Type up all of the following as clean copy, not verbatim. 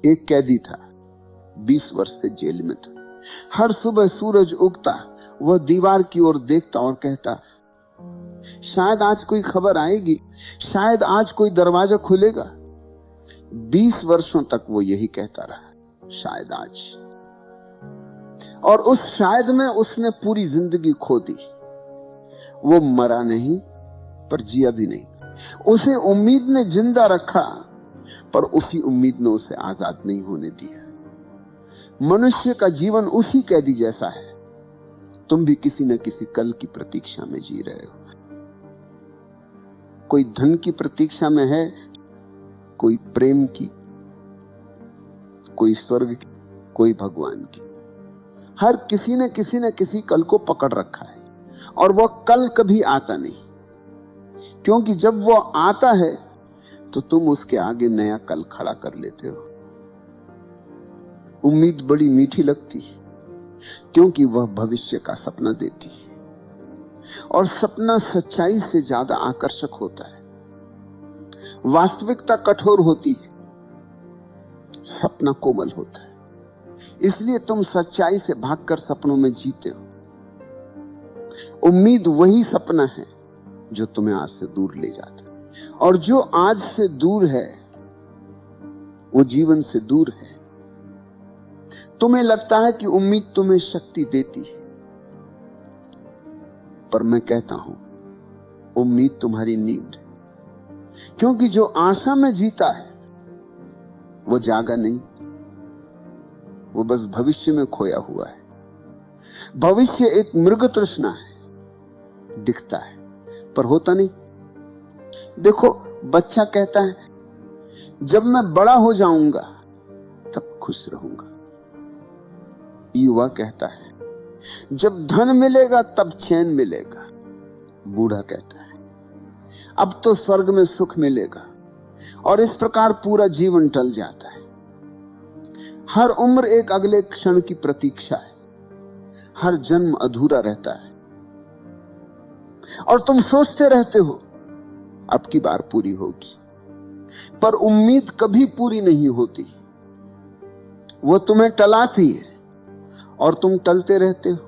एक कैदी था, 20 वर्ष से जेल में था। हर सुबह सूरज उगता, वह दीवार की ओर देखता और कहता, शायद आज कोई खबर आएगी, शायद आज कोई दरवाजा खुलेगा। 20 वर्षों तक वो यही कहता रहा, शायद आज। और उस शायद में उसने पूरी जिंदगी खो दी। वो मरा नहीं पर जिया भी नहीं। उसे उम्मीद ने जिंदा रखा, पर उसी उम्मीद ने उसे आजाद नहीं होने दिया। मनुष्य का जीवन उसी कैदी जैसा है। तुम भी किसी न किसी कल की प्रतीक्षा में जी रहे हो। कोई धन की प्रतीक्षा में है, कोई प्रेम की, कोई स्वर्ग की, कोई भगवान की। हर किसी ने किसी कल को पकड़ रखा है, और वह कल कभी आता नहीं, क्योंकि जब वह आता है तो तुम उसके आगे नया कल खड़ा कर लेते हो। उम्मीद बड़ी मीठी लगती है, क्योंकि वह भविष्य का सपना देती है, और सपना सच्चाई से ज्यादा आकर्षक होता है। वास्तविकता कठोर होती है, सपना कोमल होता है। इसलिए तुम सच्चाई से भागकर सपनों में जीते हो। उम्मीद वही सपना है जो तुम्हें आज से दूर ले जाता है, और जो आज से दूर है वो जीवन से दूर है। तुम्हें लगता है कि उम्मीद तुम्हें शक्ति देती है, पर मैं कहता हूं उम्मीद तुम्हारी नींद है, क्योंकि जो आशा में जीता है वो जागा नहीं, वो बस भविष्य में खोया हुआ है। भविष्य एक मृग तृष्णा है, दिखता है पर होता नहीं। देखो, बच्चा कहता है जब मैं बड़ा हो जाऊंगा तब खुश रहूंगा। युवा कहता है जब धन मिलेगा तब चैन मिलेगा। बूढ़ा कहता है अब तो स्वर्ग में सुख मिलेगा। और इस प्रकार पूरा जीवन टल जाता है। हर उम्र एक अगले क्षण की प्रतीक्षा है। हर जन्म अधूरा रहता है, और तुम सोचते रहते हो अब की बार पूरी होगी, पर उम्मीद कभी पूरी नहीं होती। वो तुम्हें टलाती है और तुम टलते रहते हो।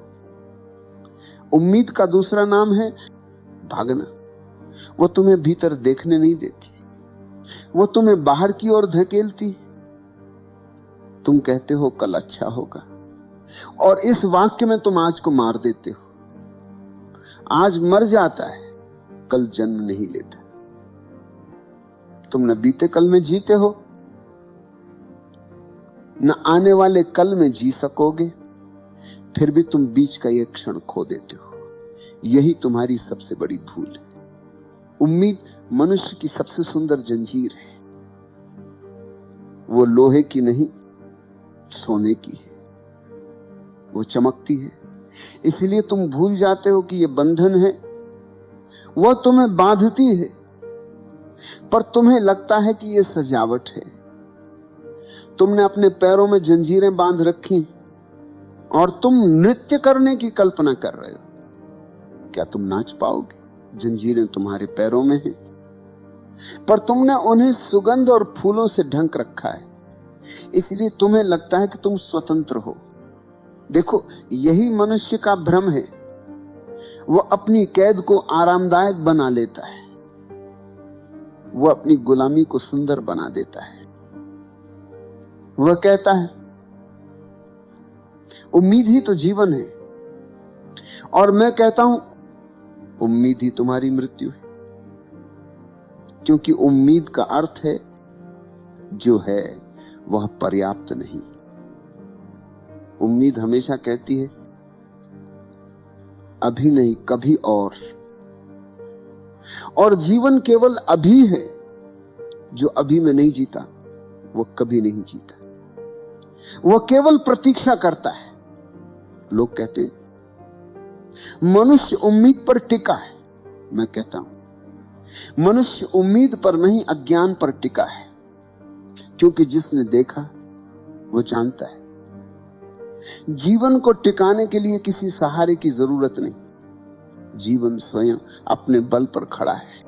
उम्मीद का दूसरा नाम है भागना। वो तुम्हें भीतर देखने नहीं देती, वो तुम्हें बाहर की ओर धकेलती। तुम कहते हो कल अच्छा होगा, और इस वाक्य में तुम आज को मार देते हो। आज मर जाता है, कल जन्म नहीं लेता। तुम न बीते कल में जीते हो, न आने वाले कल में जी सकोगे, फिर भी तुम बीच का एक क्षण खो देते हो। यही तुम्हारी सबसे बड़ी भूल है। उम्मीद मनुष्य की सबसे सुंदर जंजीर है। वो लोहे की नहीं, सोने की है। वो चमकती है, इसलिए तुम भूल जाते हो कि ये बंधन है। वो तुम्हें बांधती है, पर तुम्हें लगता है कि ये सजावट है। तुमने अपने पैरों में जंजीरें बांध रखी और तुम नृत्य करने की कल्पना कर रहे हो। क्या तुम नाच पाओगे? जंजीरें तुम्हारे पैरों में हैं, पर तुमने उन्हें सुगंध और फूलों से ढक रखा है, इसलिए तुम्हें लगता है कि तुम स्वतंत्र हो। देखो, यही मनुष्य का भ्रम है। वो अपनी कैद को आरामदायक बना लेता है, वो अपनी गुलामी को सुंदर बना देता है। वह कहता है उम्मीद ही तो जीवन है, और मैं कहता हूं उम्मीद ही तुम्हारी मृत्यु है। क्योंकि उम्मीद का अर्थ है जो है वह पर्याप्त नहीं। उम्मीद हमेशा कहती है अभी नहीं, कभी और जीवन केवल अभी है। जो अभी में नहीं जीता वो कभी नहीं जीता। वह केवल प्रतीक्षा करता है। लोग कहते हैं मनुष्य उम्मीद पर टिका है। मैं कहता हूं मनुष्य उम्मीद पर नहीं, अज्ञान पर टिका है। क्योंकि जिसने देखा वो जानता है जीवन को टिकाने के लिए किसी सहारे की जरूरत नहीं। जीवन स्वयं अपने बल पर खड़ा है।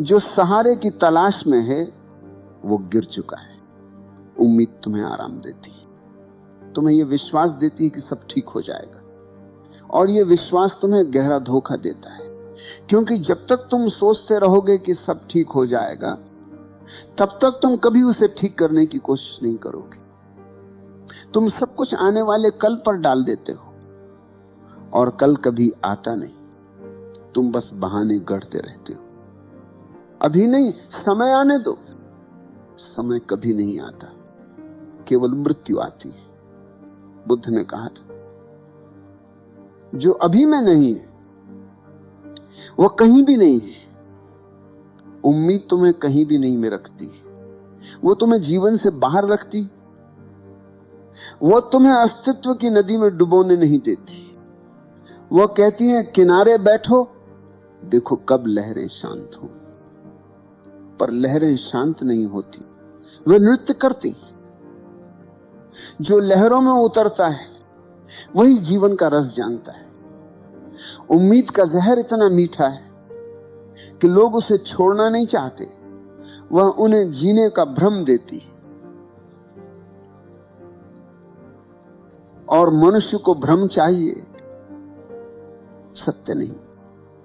जो सहारे की तलाश में है वो गिर चुका है। उम्मीद तुम्हें आराम देती है, तुम्हें यह विश्वास देती है कि सब ठीक हो जाएगा। और यह विश्वास तुम्हें गहरा धोखा देता है, क्योंकि जब तक तुम सोचते रहोगे कि सब ठीक हो जाएगा, तब तक तुम कभी उसे ठीक करने की कोशिश नहीं करोगे। तुम सब कुछ आने वाले कल पर डाल देते हो, और कल कभी आता नहीं। तुम बस बहाने गढ़ते रहते हो। अभी नहीं, समय आने दो। समय कभी नहीं आता, केवल मृत्यु आती है। बुद्ध ने कहा था, जो अभी में नहीं है वो कहीं भी नहीं है। उम्मीद तुम्हें कहीं भी नहीं में रखती, वो तुम्हें जीवन से बाहर रखती, वो तुम्हें अस्तित्व की नदी में डुबोने नहीं देती। वो कहती है किनारे बैठो, देखो कब लहरें शांत हो। पर लहरें शांत नहीं होती, वे नृत्य करती। जो लहरों में उतरता है वही जीवन का रस जानता है। उम्मीद का जहर इतना मीठा है कि लोग उसे छोड़ना नहीं चाहते, वह उन्हें जीने का भ्रम देती है। और मनुष्य को भ्रम चाहिए, सत्य नहीं,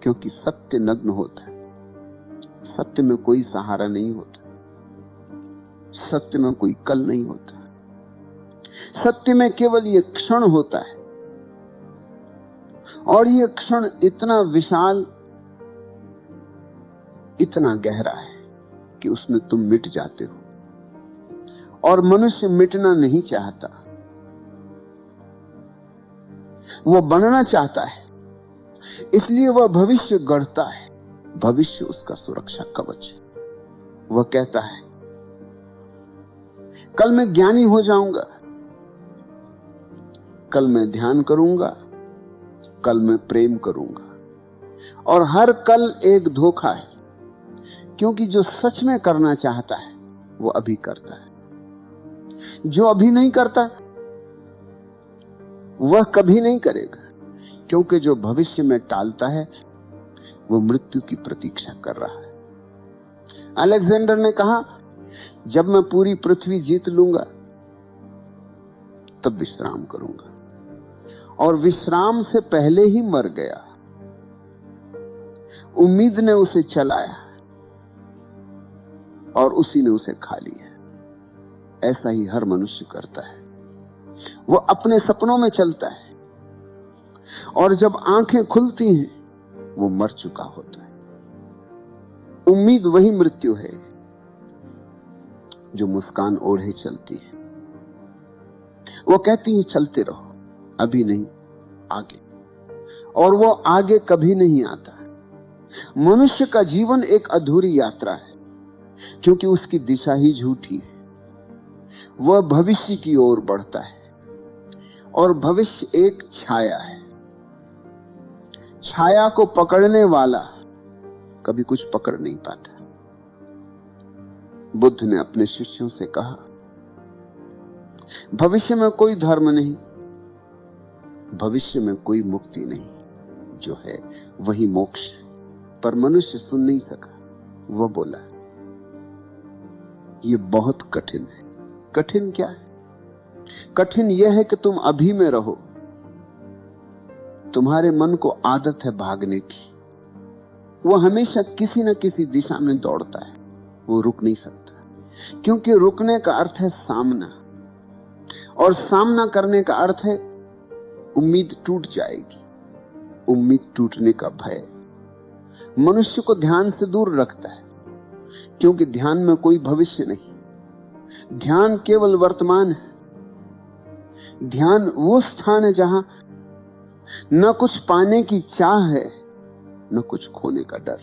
क्योंकि सत्य नग्न होता है। सत्य में कोई सहारा नहीं होता, सत्य में कोई कल नहीं होता। सत्य में केवल यह क्षण होता है, और यह क्षण इतना विशाल, इतना गहरा है कि उसमें तुम मिट जाते हो। और मनुष्य मिटना नहीं चाहता, वो बनना चाहता है। इसलिए वह भविष्य गढ़ता है। भविष्य उसका सुरक्षा कवच है। वह कहता है कल मैं ज्ञानी हो जाऊंगा, कल मैं ध्यान करूंगा, कल मैं प्रेम करूंगा। और हर कल एक धोखा है, क्योंकि जो सच में करना चाहता है वो अभी करता है। जो अभी नहीं करता वह कभी नहीं करेगा, क्योंकि जो भविष्य में टालता है वो मृत्यु की प्रतीक्षा कर रहा है। अलेक्जेंडर ने कहा, जब मैं पूरी पृथ्वी जीत लूंगा तब विश्राम करूंगा, और विश्राम से पहले ही मर गया। उम्मीद ने उसे चलाया और उसी ने उसे खा लिया। ऐसा ही हर मनुष्य करता है। वो अपने सपनों में चलता है, और जब आंखें खुलती हैं वो मर चुका होता है। उम्मीद वही मृत्यु है जो मुस्कान ओढ़े चलती है। वो कहती है चलते रहो, अभी नहीं, आगे। और वो आगे कभी नहीं आता। मनुष्य का जीवन एक अधूरी यात्रा है, क्योंकि उसकी दिशा ही झूठी है। वह भविष्य की ओर बढ़ता है, और भविष्य एक छाया है। छाया को पकड़ने वाला कभी कुछ पकड़ नहीं पाता। बुद्ध ने अपने शिष्यों से कहा, भविष्य में कोई धर्म नहीं, भविष्य में कोई मुक्ति नहीं, जो है वही मोक्ष है। पर मनुष्य सुन नहीं सका। वह बोला, यह बहुत कठिन है। कठिन क्या है? कठिन यह है कि तुम अभी में रहो। तुम्हारे मन को आदत है भागने की। वो हमेशा किसी न किसी दिशा में दौड़ता है, वो रुक नहीं सकता, क्योंकि रुकने का अर्थ है सामना, और सामना करने का अर्थ है उम्मीद टूट जाएगी। उम्मीद टूटने का भय मनुष्य को ध्यान से दूर रखता है, क्योंकि ध्यान में कोई भविष्य नहीं। ध्यान केवल वर्तमान है। ध्यान वो स्थान है जहां न कुछ पाने की चाह है, न कुछ खोने का डर।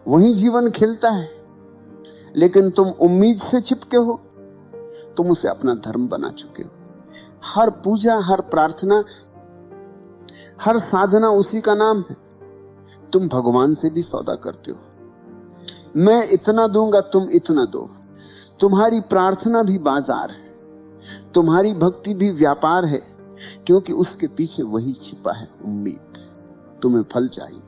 वहीं जीवन खिलता है। लेकिन तुम उम्मीद से चिपके हो, तुम उसे अपना धर्म बना चुके हो। हर पूजा, हर प्रार्थना, हर साधना उसी का नाम है। तुम भगवान से भी सौदा करते हो। मैं इतना दूंगा, तुम इतना दो। तुम्हारी प्रार्थना भी बाजार है, तुम्हारी भक्ति भी व्यापार है, क्योंकि उसके पीछे वही छिपा है, उम्मीद। तुम्हें फल चाहिए,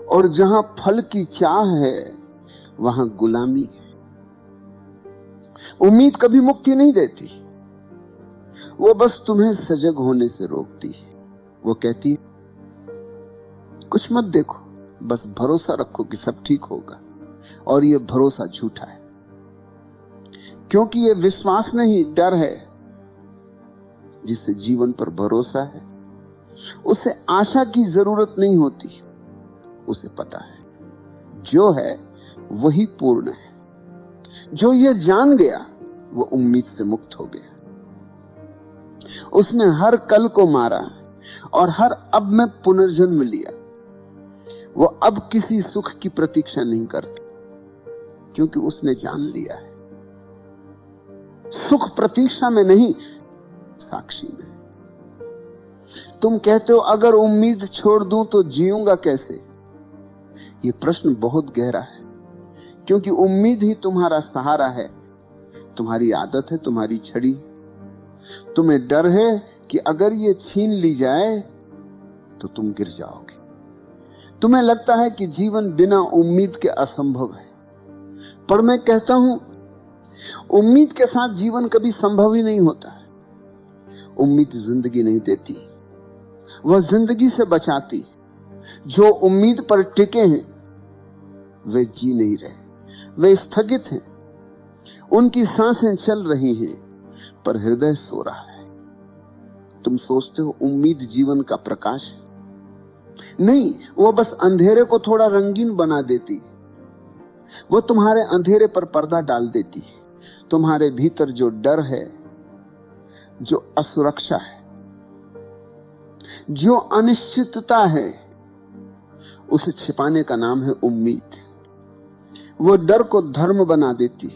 और जहां फल की चाह है वहां गुलामी है। उम्मीद कभी मुक्ति नहीं देती, वो बस तुम्हें सजग होने से रोकती है। वो कहती है कुछ मत देखो, बस भरोसा रखो कि सब ठीक होगा। और ये भरोसा झूठा है, क्योंकि ये विश्वास नहीं, डर है। जिसे जीवन पर भरोसा है उसे आशा की जरूरत नहीं होती। उसे पता है जो है वही पूर्ण है। जो ये जान गया वो उम्मीद से मुक्त हो गया। उसने हर कल को मारा और हर अब में पुनर्जन्म लिया। वो अब किसी सुख की प्रतीक्षा नहीं करता, क्योंकि उसने जान लिया है। सुख प्रतीक्षा में नहीं, साक्षी में। तुम कहते हो अगर उम्मीद छोड़ दूं तो जीऊंगा कैसे? यह प्रश्न बहुत गहरा है, क्योंकि उम्मीद ही तुम्हारा सहारा है, तुम्हारी आदत है, तुम्हारी छड़ी। तुम्हें डर है कि अगर ये छीन ली जाए तो तुम गिर जाओगे। तुम्हें लगता है कि जीवन बिना उम्मीद के असंभव है, पर मैं कहता हूं उम्मीद के साथ जीवन कभी संभव ही नहीं होता है। उम्मीद जिंदगी नहीं देती, वह जिंदगी से बचाती। जो उम्मीद पर टिके हैं वे जी नहीं रहे, वे स्थगित हैं। उनकी सांसें चल रही हैं पर हृदय सो रहा है। तुम सोचते हो उम्मीद जीवन का प्रकाश है, नहीं, वो बस अंधेरे को थोड़ा रंगीन बना देती। वो तुम्हारे अंधेरे पर पर्दा डाल देती है। तुम्हारे भीतर जो डर है, जो असुरक्षा है, जो अनिश्चितता है, उसे छिपाने का नाम है उम्मीद। वो डर को धर्म बना देती,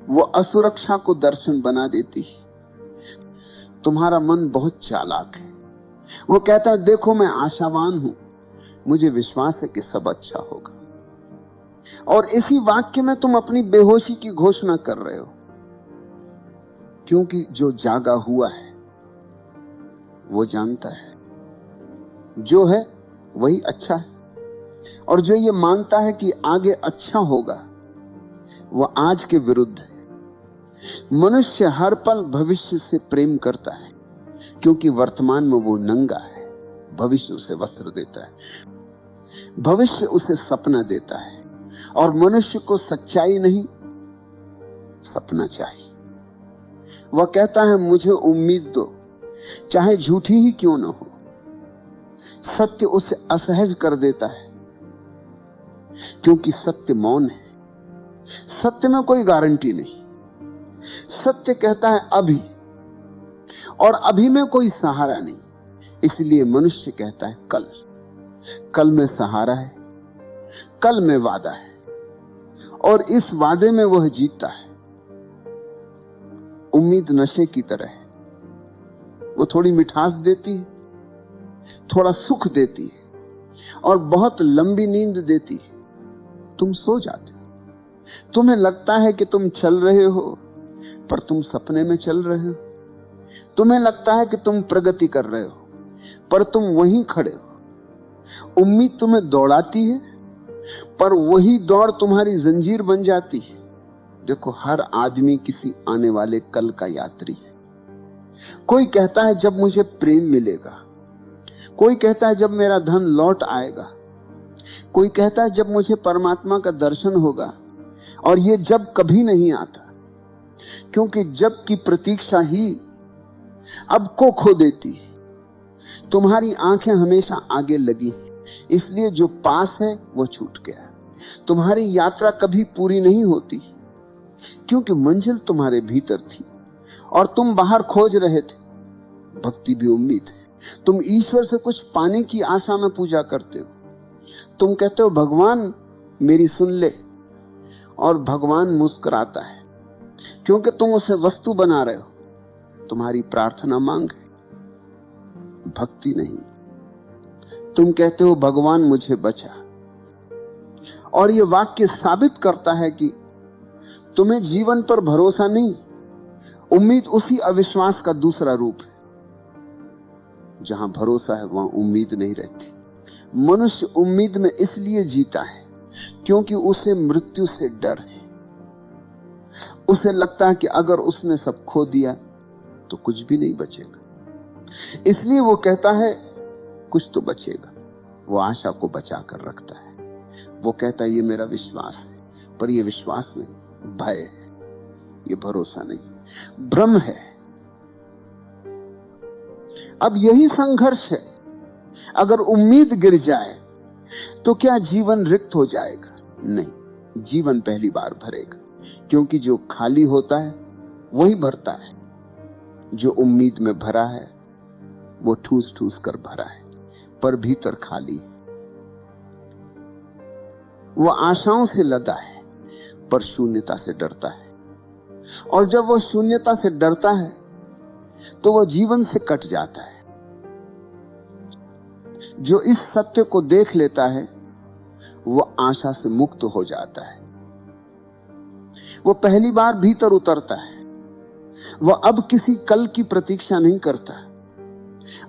वो असुरक्षा को दर्शन बना देती। तुम्हारा मन बहुत चालाक है। वो कहता है देखो मैं आशावान हूं, मुझे विश्वास है कि सब अच्छा होगा। और इसी वाक्य में तुम अपनी बेहोशी की घोषणा कर रहे हो, क्योंकि जो जागा हुआ है वो जानता है जो है वही अच्छा है। और जो ये मानता है कि आगे अच्छा होगा वह आज के विरुद्ध है। मनुष्य हर पल भविष्य से प्रेम करता है, क्योंकि वर्तमान में वो नंगा है। भविष्य उसे वस्त्र देता है, भविष्य उसे सपना देता है। और मनुष्य को सच्चाई नहीं, सपना चाहिए। वह कहता है मुझे उम्मीद दो, चाहे झूठी ही क्यों न हो। सत्य उसे असहज कर देता है, क्योंकि सत्य मौन है। सत्य में कोई गारंटी नहीं। सत्य कहता है अभी, और अभी में कोई सहारा नहीं। इसलिए मनुष्य कहता है कल। कल में सहारा है, कल में वादा है, और इस वादे में वह जीतता है। उम्मीद नशे की तरह है। वो थोड़ी मिठास देती है, थोड़ा सुख देती है, और बहुत लंबी नींद देती है। तुम सो जाते हो। तुम्हें लगता है कि तुम चल रहे हो, पर तुम सपने में चल रहे हो। तुम्हें लगता है कि तुम प्रगति कर रहे हो, पर तुम वहीं खड़े हो। उम्मीद तुम्हें दौड़ाती है, पर वही दौड़ तुम्हारी जंजीर बन जाती है। देखो, हर आदमी किसी आने वाले कल का यात्री है। कोई कहता है जब मुझे प्रेम मिलेगा, कोई कहता है जब मेरा धन लौट आएगा, कोई कहता है जब मुझे परमात्मा का दर्शन होगा। और ये जब कभी नहीं आता, क्योंकि जब की प्रतीक्षा ही अब को खो देती है। तुम्हारी आंखें हमेशा आगे लगी, इसलिए जो पास है वो छूट गया। तुम्हारी यात्रा कभी पूरी नहीं होती, क्योंकि मंजिल तुम्हारे भीतर थी और तुम बाहर खोज रहे थे। भक्ति भी उम्मीद है। तुम ईश्वर से कुछ पाने की आशा में पूजा करते हो। तुम कहते हो भगवान मेरी सुन ले, और भगवान मुस्कुराता है, क्योंकि तुम उसे वस्तु बना रहे हो। तुम्हारी प्रार्थना मांग है, भक्ति नहीं। तुम कहते हो भगवान मुझे बचा, और यह वाक्य साबित करता है कि तुम्हें जीवन पर भरोसा नहीं। उम्मीद उसी अविश्वास का दूसरा रूप है। जहां भरोसा है वहां उम्मीद नहीं रहती। मनुष्य उम्मीद में इसलिए जीता है क्योंकि उसे मृत्यु से डर है। उसे लगता है कि अगर उसने सब खो दिया तो कुछ भी नहीं बचेगा, इसलिए वो कहता है कुछ तो बचेगा। वो आशा को बचा कर रखता है। वो कहता है ये मेरा विश्वास है, पर ये विश्वास नहीं, भय है, ये भरोसा नहीं, भ्रम है। अब यही संघर्ष है। अगर उम्मीद गिर जाए तो क्या जीवन रिक्त हो जाएगा? नहीं, जीवन पहली बार भरेगा, क्योंकि जो खाली होता है वही भरता है। जो उम्मीद में भरा है वो ठूस ठूस कर भरा है, पर भीतर खाली है। वो आशाओं से लदा है, पर शून्यता से डरता है। और जब वो शून्यता से डरता है तो वह जीवन से कट जाता है। जो इस सत्य को देख लेता है वो आशा से मुक्त हो जाता है। वो पहली बार भीतर उतरता है। वह अब किसी कल की प्रतीक्षा नहीं करता।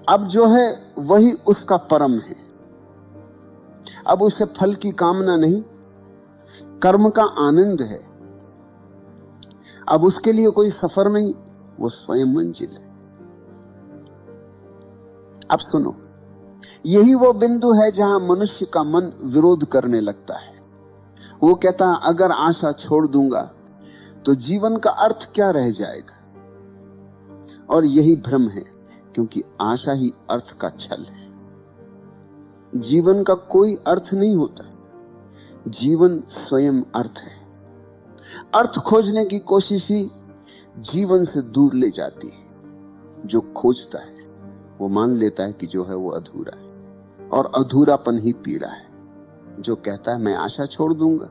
अब जो है वही उसका परम है। अब उसे फल की कामना नहीं, कर्म का आनंद है। अब उसके लिए कोई सफर नहीं, वो स्वयं मंजिल है। अब सुनो, यही वो बिंदु है जहां मनुष्य का मन विरोध करने लगता है। वो कहता है अगर आशा छोड़ दूंगा तो जीवन का अर्थ क्या रह जाएगा। और यही भ्रम है, क्योंकि आशा ही अर्थ का छल है। जीवन का कोई अर्थ नहीं होता, जीवन स्वयं अर्थ है। अर्थ खोजने की कोशिश ही जीवन से दूर ले जाती है। जो खोजता है वो मान लेता है कि जो है वो अधूरा है, और अधूरापन ही पीड़ा है। जो कहता है मैं आशा छोड़ दूंगा,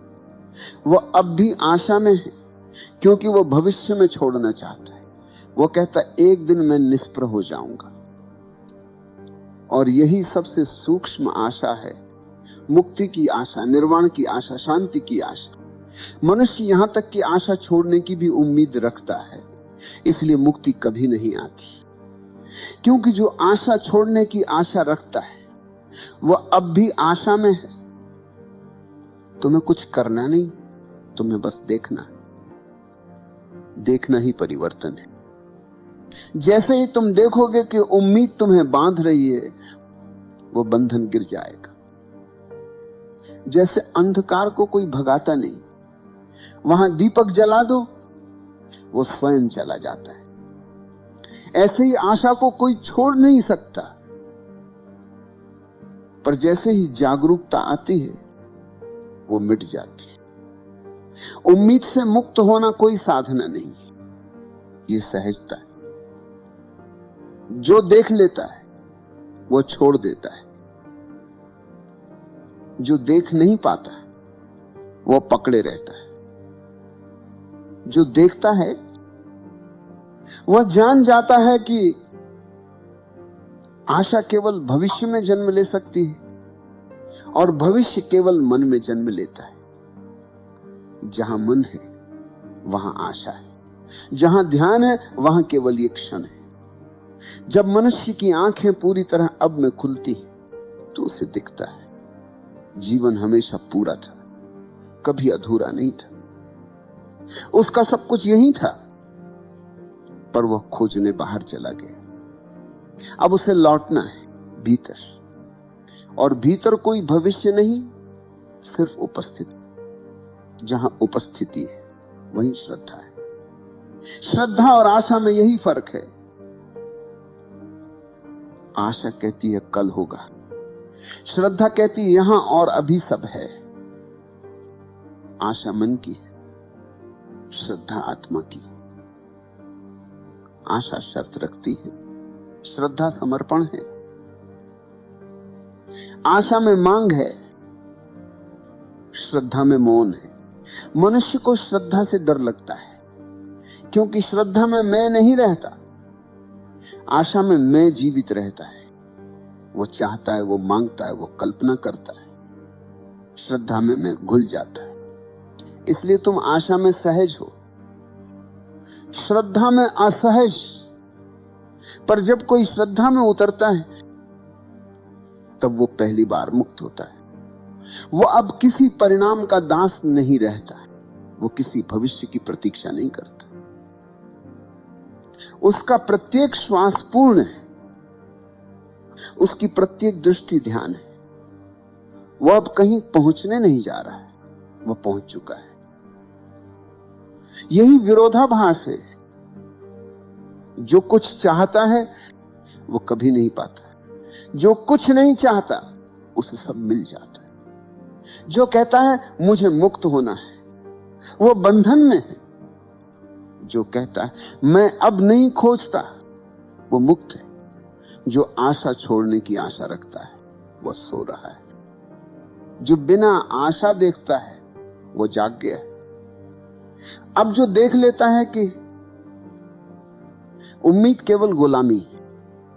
वह अब भी आशा में है, क्योंकि वह भविष्य में छोड़ना चाहता है। वो कहता है एक दिन मैं निष्प्रह हो जाऊंगा। और यही सबसे सूक्ष्म आशा है, मुक्ति की आशा, निर्वाण की आशा, शांति की आशा। मनुष्य यहां तक कि आशा छोड़ने की भी उम्मीद रखता है, इसलिए मुक्ति कभी नहीं आती। क्योंकि जो आशा छोड़ने की आशा रखता है वह अब भी आशा में है। तुम्हें कुछ करना नहीं, तुम्हें बस देखना। देखना ही परिवर्तन है। जैसे ही तुम देखोगे कि उम्मीद तुम्हें बांध रही है, वो बंधन गिर जाएगा। जैसे अंधकार को कोई भगाता नहीं, वहां दीपक जला दो, वो स्वयं चला जाता है। ऐसे ही आशा को कोई छोड़ नहीं सकता, पर जैसे ही जागरूकता आती है वो मिट जाती है। उम्मीद से मुक्त होना कोई साधना नहीं, ये सहजता है। जो देख लेता है वो छोड़ देता है, जो देख नहीं पाता वो पकड़े रहता है। जो देखता है वह जान जाता है कि आशा केवल भविष्य में जन्म ले सकती है, और भविष्य केवल मन में जन्म लेता है। जहां मन है वहां आशा है, जहां ध्यान है वहां केवल एक क्षण है। जब मनुष्य की आंखें पूरी तरह अब में खुलती तो उसे दिखता है जीवन हमेशा पूरा था, कभी अधूरा नहीं था। उसका सब कुछ यही था, पर वह खोजने बाहर चला गया। अब उसे लौटना है भीतर, और भीतर कोई भविष्य नहीं, सिर्फ उपस्थिति। जहां उपस्थिति है वहीं श्रद्धा है। श्रद्धा और आशा में यही फर्क है। आशा कहती है कल होगा, श्रद्धा कहती है यहां और अभी सब है। आशा मन की है, श्रद्धा आत्मा की। आशा शर्त रखती है, श्रद्धा समर्पण है। आशा में मांग है, श्रद्धा में मौन है। मनुष्य को श्रद्धा से डर लगता है, क्योंकि श्रद्धा में मैं नहीं रहता, आशा में मैं जीवित रहता है। वो चाहता है, वो मांगता है, वो कल्पना करता है। श्रद्धा में मैं घुल जाता है। इसलिए तुम आशा में सहज हो, श्रद्धा में असहज। पर जब कोई श्रद्धा में उतरता है तब वो पहली बार मुक्त होता है। वो अब किसी परिणाम का दास नहीं रहता। वो किसी भविष्य की प्रतीक्षा नहीं करता। उसका प्रत्येक श्वास पूर्ण है, उसकी प्रत्येक दृष्टि ध्यान है। वो अब कहीं पहुंचने नहीं जा रहा है, वो पहुंच चुका है। यही विरोधाभास है। जो कुछ चाहता है वो कभी नहीं पाता, जो कुछ नहीं चाहता उसे सब मिल जाता है। जो कहता है मुझे मुक्त होना है, वो बंधन में है। जो कहता है मैं अब नहीं खोजता, वो मुक्त है। जो आशा छोड़ने की आशा रखता है वो सो रहा है। जो बिना आशा देखता है वो जाग गया है। अब जो देख लेता है कि उम्मीद केवल गुलामी है,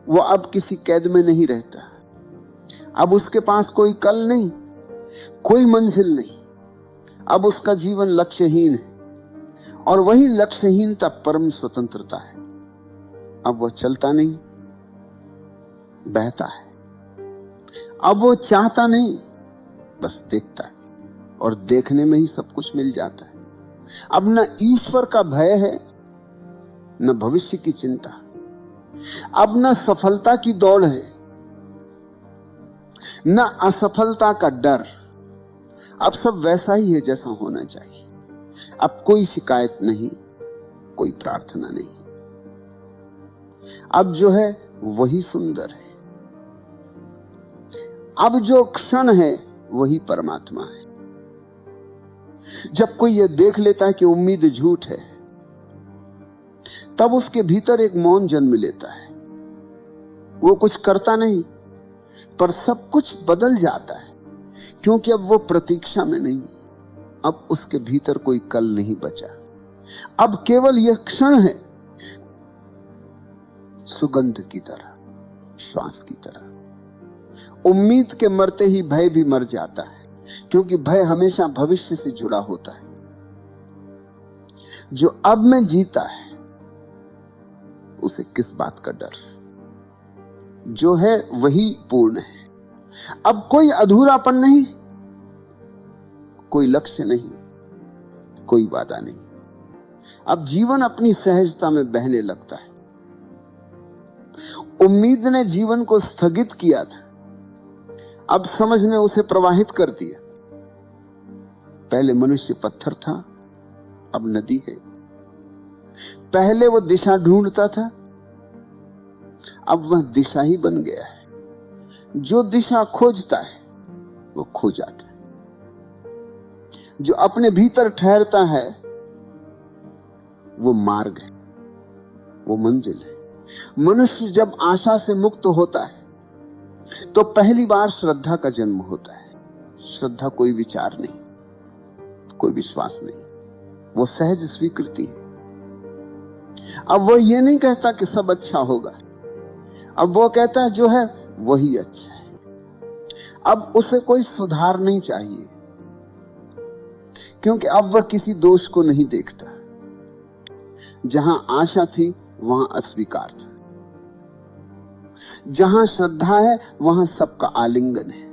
वो अब किसी कैद में नहीं रहता। अब उसके पास कोई कल नहीं, कोई मंजिल नहीं। अब उसका जीवन लक्ष्यहीन है, और वही लक्ष्यहीनता परम स्वतंत्रता है। अब वो चलता नहीं, बहता है। अब वो चाहता नहीं, बस देखता है, और देखने में ही सब कुछ मिल जाता है। अब न ईश्वर का भय है, न भविष्य की चिंता। अब न सफलता की दौड़ है, न असफलता का डर। अब सब वैसा ही है जैसा होना चाहिए। अब कोई शिकायत नहीं, कोई प्रार्थना नहीं। अब जो है वही सुंदर है। अब जो क्षण है वही परमात्मा है। जब कोई यह देख लेता है कि उम्मीद झूठ है, तब उसके भीतर एक मौन जन्म लेता है। वो कुछ करता नहीं, पर सब कुछ बदल जाता है, क्योंकि अब वो प्रतीक्षा में नहीं। अब उसके भीतर कोई कल नहीं बचा। अब केवल यह क्षण है, सुगंध की तरह, श्वास की तरह। उम्मीद के मरते ही भय भी मर जाता है, क्योंकि भय हमेशा भविष्य से जुड़ा होता है। जो अब में जीता है उसे किस बात का डर? जो है वही पूर्ण है। अब कोई अधूरापन नहीं, कोई लक्ष्य नहीं, कोई वादा नहीं। अब जीवन अपनी सहजता में बहने लगता है। उम्मीद ने जीवन को स्थगित किया था, अब समझ ने उसे प्रवाहित कर दिया। पहले मनुष्य पत्थर था, अब नदी है। पहले वो दिशा ढूंढता था, अब वह दिशा ही बन गया है। जो दिशा खोजता है वो खो जाता है। जो अपने भीतर ठहरता है वो मार्ग है, वो मंजिल है। मनुष्य जब आशा से मुक्त होता है तो पहली बार श्रद्धा का जन्म होता है। श्रद्धा कोई विचार नहीं, कोई विश्वास नहीं, वो सहज स्वीकृति है। अब वो ये नहीं कहता कि सब अच्छा होगा, अब वो कहता है जो है वही अच्छा है। अब उसे कोई सुधार नहीं चाहिए, क्योंकि अब वह किसी दोष को नहीं देखता। जहां आशा थी वहां अस्वीकार था, जहां श्रद्धा है वहां सबका आलिंगन है।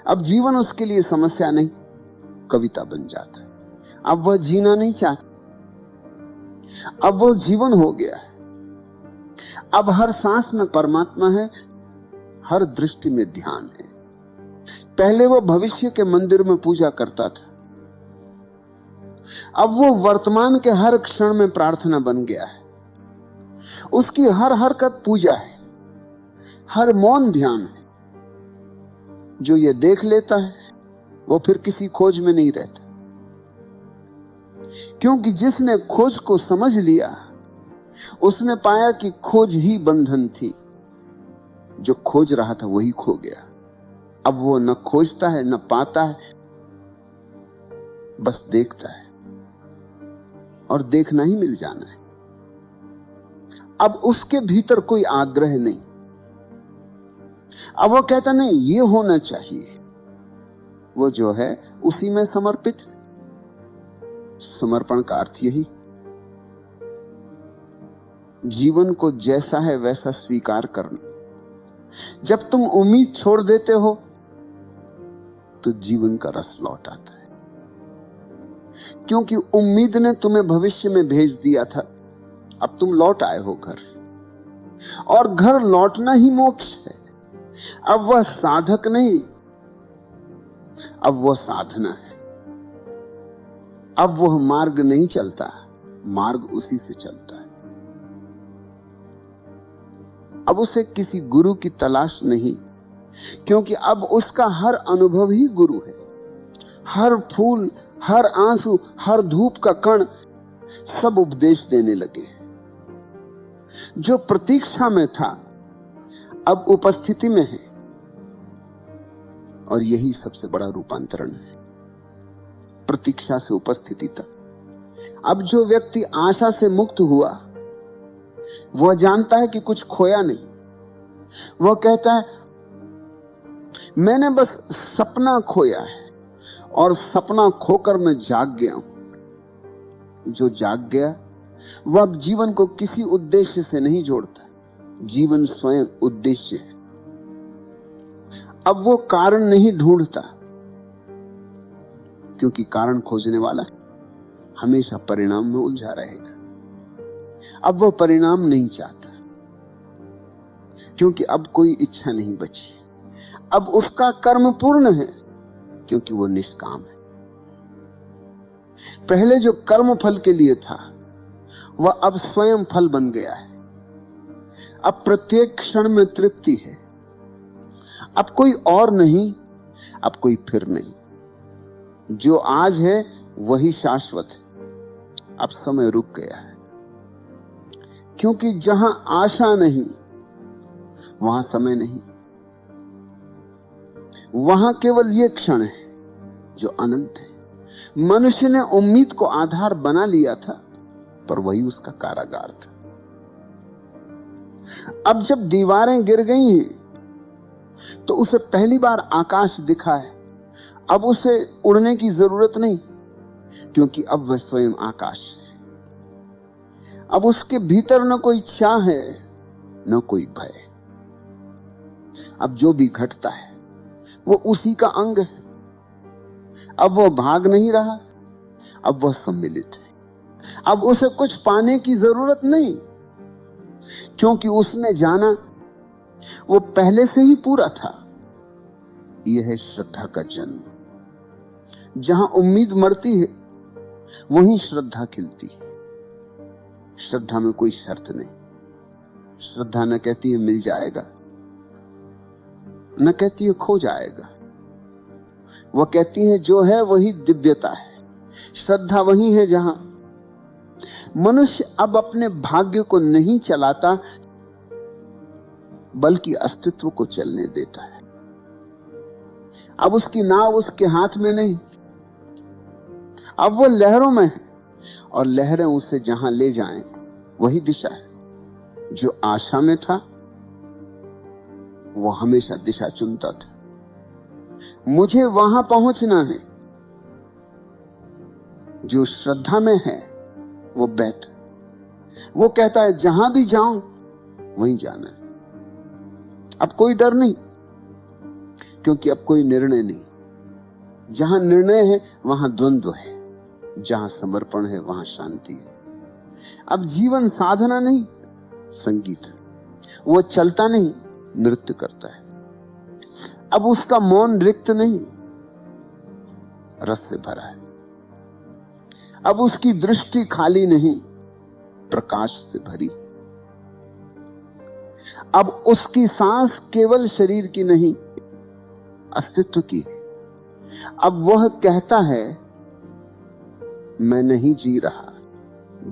अब जीवन उसके लिए समस्या नहीं, कविता बन जाता है। अब वह जीना नहीं चाहता, अब वो जीवन हो गया है। अब हर सांस में परमात्मा है, हर दृष्टि में ध्यान है। पहले वो भविष्य के मंदिर में पूजा करता था, अब वो वर्तमान के हर क्षण में प्रार्थना बन गया है। उसकी हर हरकत पूजा है, हर मौन ध्यान है। जो ये देख लेता है वो फिर किसी खोज में नहीं रहता, क्योंकि जिसने खोज को समझ लिया उसने पाया कि खोज ही बंधन थी। जो खोज रहा था वही खो गया। अब वो न खोजता है न पाता है, बस देखता है, और देखना ही मिल जाना है। अब उसके भीतर कोई आग्रह नहीं। अब वो कहता नहीं ये होना चाहिए, वो जो है उसी में समर्पित। समर्पण का अर्थ यही, जीवन को जैसा है वैसा स्वीकार करना। जब तुम उम्मीद छोड़ देते हो तो जीवन का रस लौट आता है। क्योंकि उम्मीद ने तुम्हें भविष्य में भेज दिया था। अब तुम लौट आए हो घर, और घर लौटना ही मोक्ष है। अब वह साधक नहीं, अब वह साधना है। अब वह मार्ग नहीं चलता, मार्ग उसी से चलता है। अब उसे किसी गुरु की तलाश नहीं, क्योंकि अब उसका हर अनुभव ही गुरु है। हर फूल, हर आंसू, हर धूप का कण सब उपदेश देने लगे। जो प्रतीक्षा में था अब उपस्थिति में है, और यही सबसे बड़ा रूपांतरण है, प्रतीक्षा से उपस्थिति तक। अब जो व्यक्ति आशा से मुक्त हुआ, वह जानता है कि कुछ खोया नहीं। वह कहता है मैंने बस सपना खोया है, और सपना खोकर मैं जाग गया हूं। जो जाग गया वह अब जीवन को किसी उद्देश्य से नहीं जोड़ता। जीवन स्वयं उद्देश्य है। अब वो कारण नहीं ढूंढता, क्योंकि कारण खोजने वाला हमेशा परिणाम में उलझा रहेगा। अब वो परिणाम नहीं चाहता, क्योंकि अब कोई इच्छा नहीं बची। अब उसका कर्म पूर्ण है, क्योंकि वो निष्काम है। पहले जो कर्म फल के लिए था, वह अब स्वयं फल बन गया है। अब प्रत्येक क्षण में तृप्ति है। अब कोई और नहीं, अब कोई फिर नहीं। जो आज है वही शाश्वत है। अब समय रुक गया है, क्योंकि जहां आशा नहीं वहां समय नहीं। वहां केवल यह क्षण है जो अनंत है। मनुष्य ने उम्मीद को आधार बना लिया था, पर वही उसका कारागार था। अब जब दीवारें गिर गई हैं, तो उसे पहली बार आकाश दिखा है। अब उसे उड़ने की जरूरत नहीं, क्योंकि अब वह स्वयं आकाश है। अब उसके भीतर न कोई चाह है, न कोई भय। अब जो भी घटता है वो उसी का अंग है। अब वह भाग नहीं रहा, अब वह सम्मिलित है। अब उसे कुछ पाने की जरूरत नहीं, क्योंकि उसने जाना वो पहले से ही पूरा था। यह है श्रद्धा का जन्म। जहां उम्मीद मरती है, वहीं श्रद्धा खिलती है। श्रद्धा में कोई शर्त नहीं। श्रद्धा न कहती है मिल जाएगा, न कहती है खो जाएगा। वह कहती है जो है वही दिव्यता है। श्रद्धा वही है जहां मनुष्य अब अपने भाग्य को नहीं चलाता, बल्कि अस्तित्व को चलने देता है। अब उसकी नाव उसके हाथ में नहीं, अब वो लहरों में है, और लहरें उसे जहां ले जाएं वही दिशा है। जो आशा में था वो हमेशा दिशा चुनता था। मुझे वहां पहुंचना है। जो श्रद्धा में है वो बैठ, वो कहता है जहां भी जाऊं वहीं जाना है। अब कोई डर नहीं, क्योंकि अब कोई निर्णय नहीं। जहां निर्णय है वहां द्वंद्व है, जहां समर्पण है वहां शांति है। अब जीवन साधना नहीं, संगीत है। वो चलता नहीं, नृत्य करता है। अब उसका मौन रिक्त नहीं, रस से भरा है। अब उसकी दृष्टि खाली नहीं, प्रकाश से भरी। अब उसकी सांस केवल शरीर की नहीं, अस्तित्व की है। अब वह कहता है मैं नहीं जी रहा,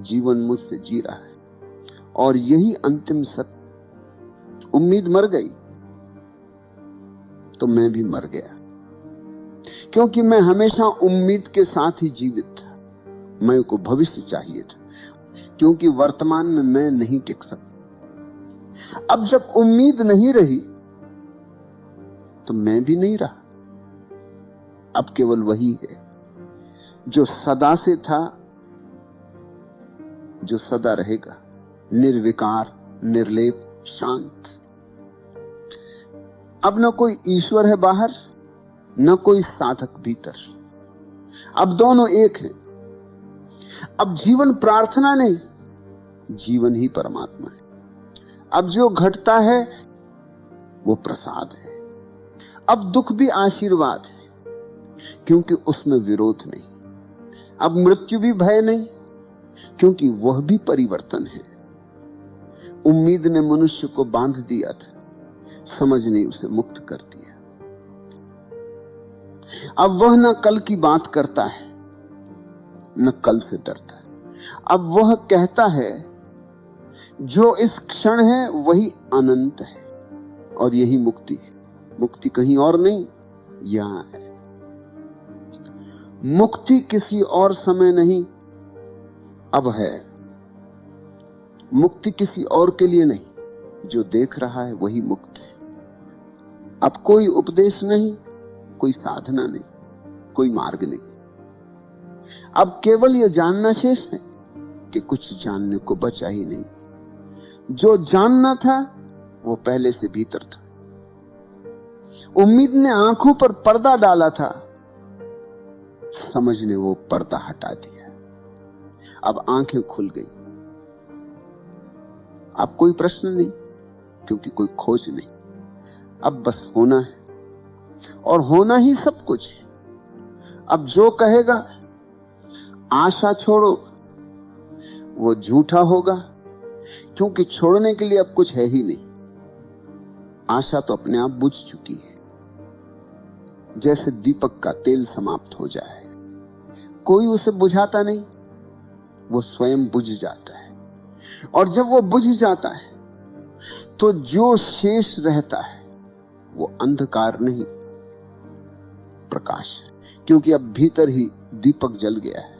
जीवन मुझसे जी रहा है। और यही अंतिम सत्य। उम्मीद मर गई तो मैं भी मर गया, क्योंकि मैं हमेशा उम्मीद के साथ ही जीवित था। मैं को भविष्य चाहिए था, क्योंकि वर्तमान में मैं नहीं टिक सकता। अब जब उम्मीद नहीं रही तो मैं भी नहीं रहा। अब केवल वही है जो सदा से था, जो सदा रहेगा, निर्विकार, निर्लेप, शांत। अब न कोई ईश्वर है बाहर, न कोई साधक भीतर। अब दोनों एक हैं, अब जीवन प्रार्थना नहीं, जीवन ही परमात्मा है। अब जो घटता है वो प्रसाद है। अब दुख भी आशीर्वाद है, क्योंकि उसमें विरोध नहीं। अब मृत्यु भी भय नहीं, क्योंकि वह भी परिवर्तन है। उम्मीद ने मनुष्य को बांध दिया था, समझ ने उसे मुक्त कर दिया। अब वह न कल की बात करता है, न कल से डरता है। अब वह कहता है जो इस क्षण है वही अनंत है, और यही मुक्ति है। मुक्ति कहीं और नहीं, यहां है। मुक्ति किसी और समय नहीं, अब है। मुक्ति किसी और के लिए नहीं, जो देख रहा है वही मुक्त है। अब कोई उपदेश नहीं, कोई साधना नहीं, कोई मार्ग नहीं। अब केवल यह जानना शेष है कि कुछ जानने को बचा ही नहीं। जो जानना था वो पहले से भीतर था। उम्मीद ने आंखों पर पर्दा डाला था, समझ ने वो पर्दा हटा दिया। अब आंखें खुल गई। अब कोई प्रश्न नहीं, क्योंकि कोई खोज नहीं। अब बस होना है, और होना ही सब कुछ है। अब जो कहेगा आशा छोड़ो, वो झूठा होगा, क्योंकि छोड़ने के लिए अब कुछ है ही नहीं। आशा तो अपने आप बुझ चुकी है। जैसे दीपक का तेल समाप्त हो जाए, कोई उसे बुझाता नहीं, वो स्वयं बुझ जाता है। और जब वो बुझ जाता है तो जो शेष रहता है वो अंधकार नहीं, प्रकाश है, क्योंकि अब भीतर ही दीपक जल गया है।